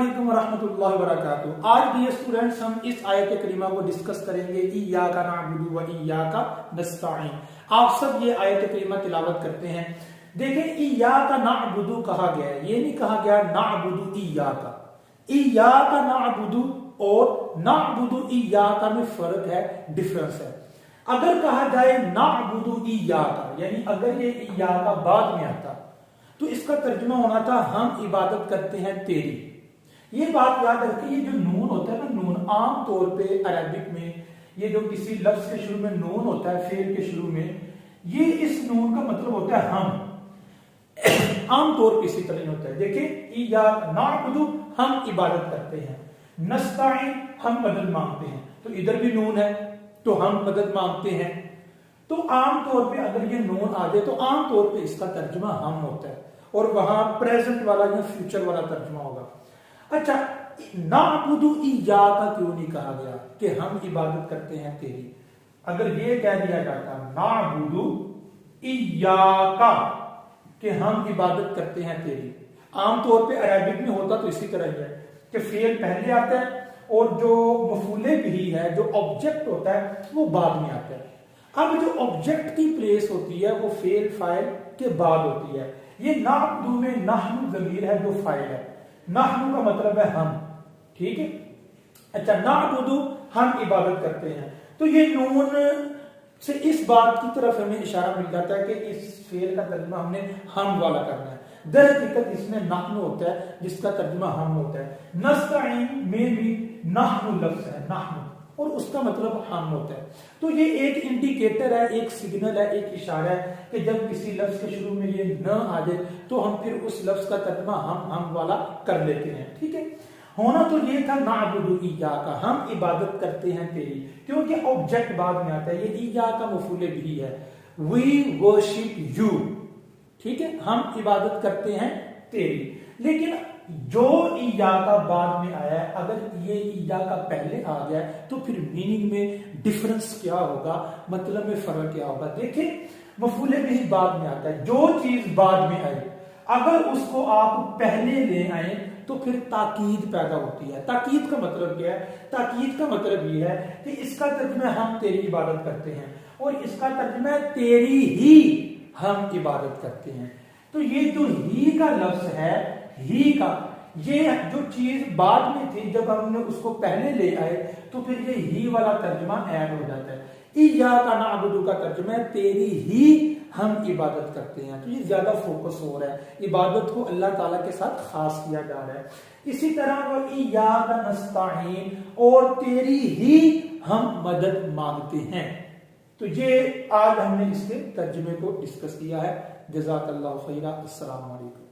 अस्सलामुअलैकुम वरहमतुल्लाहि वबरकातुहू। आज डियर स्टूडेंट्स हम इस आयत करीमा को डिस्कस करेंगे, इय्याका नअबुदु व इय्याका नस्तईन। आप सब ये आयत करीमा तिलावत करते हैं। देखें, इय्याका नअबुदु कहा गया है, ये नहीं कहा गया नअबुदु इय्याका। इय्याका नअबुदु और नअबुदु इय्याका में फर्क है, डिफरेंस है। अगर कहा जाए नअबुदु इय्याका, यानी अगर ये इय्याका बाद में आता तो इसका तर्जुमा होना था हम इबादत करते हैं तेरी। ये बात याद रखें, ये जो नून होता है ना, नून आम तौर पे अरबिक में ये जो किसी लफ्ज के शुरू में नून होता है, फेल के शुरू में, ये इस नून का मतलब होता है हम। आम तौर पे इसी तरह होता है। देखिए, इय्याका नअबुदु हम इबादत करते हैं, नस्तईन हम मदद मांगते हैं। तो इधर भी नून है तो हम मदद मांगते हैं। तो आम तौर पे अगर ये नून आ जाए तो आम तौर पे इसका तर्जुमा हम होता है और वहां प्रेजेंट वाला या फ्यूचर वाला तर्जुमा होगा। अच्छा, नअबुदु इय्याका क्यों नहीं कहा गया कि हम इबादत करते हैं तेरी? अगर ये कह दिया जाता नअबुदु इय्याका कि हम इबादत करते हैं तेरी, आमतौर पे अरबिक में होता तो इसी तरह ही है कि फेल पहले आता है और जो मफूले भी है, जो ऑब्जेक्ट होता है वो बाद में आता है। अब जो ऑब्जेक्ट की प्लेस होती है वो फेल फाइल के बाद होती है। ये नअबुदु में नहनु ज़मीर है जो फाइल है, नहनु का मतलब है हम, ठीक है। अच्छा, नअबुदु हम इबादत करते हैं, तो ये नून से इस बात की तरफ हमें इशारा मिल जाता है कि इस फेल का तर्जुमा हमने हम वाला करना है। दरहकीकत इसमें नहनु होता है जिसका तर्जुमा हम होता है। नस्तईन में भी नहनु लफ्ज है, नहनु, और उसका मतलब हम होता है। तो ये एक इंडिकेटर है, एक सिग्नल है, एक इशारा है कि जब किसी लफ्ज के शुरू में ये न आ जाए तो हम फिर उस लफ्ज का तर्जुमा हम वाला कर लेते हैं, ठीक है। होना तो ये था नअबुदु इय्याका, हम इबादत करते हैं तेरी, क्योंकि ऑब्जेक्ट बाद में आता है। ये इय्याका मफूले भी है, वी वर्शिप यू, ठीक है, हम इबादत करते हैं तेरी। लेकिन जो इय्याका बाद में आया है, अगर ये इय्याका पहले आ गया तो फिर मीनिंग में डिफरेंस क्या होगा, मतलब में फर्क क्या होगा। देखिए, मफूले भी बाद में आता है, जो चीज बाद में आए अगर उसको आप पहले ले आए तो फिर ताकीद पैदा होती है। ताकीद का मतलब क्या है? ताकीद का मतलब ये है कि इसका तर्जुमा हम तेरी इबादत करते हैं और इसका तर्जुमा तेरी ही हम इबादत करते हैं। तो ये जो ही का लफ्ज है, ही का, ये जो चीज बाद में थी जब हमने उसको पहले ले आए तो फिर ये ही वाला तर्जुमा ऐड हो जाता है। इय्याका नअबुदु का तर्जुमा है तेरी ही हम इबादत करते हैं। तो ये ज्यादा फोकस हो रहा है, इबादत को अल्लाह ताला के साथ खास किया जा रहा है। इसी तरह वो इय्याका नस्तईन, और तेरी ही हम मदद मांगते हैं। तो ये आज हमने इसके तर्जुमे को डिस्कस किया है। जज़ाकल्लाहु खैरा। अस्सलामु अलैकुम।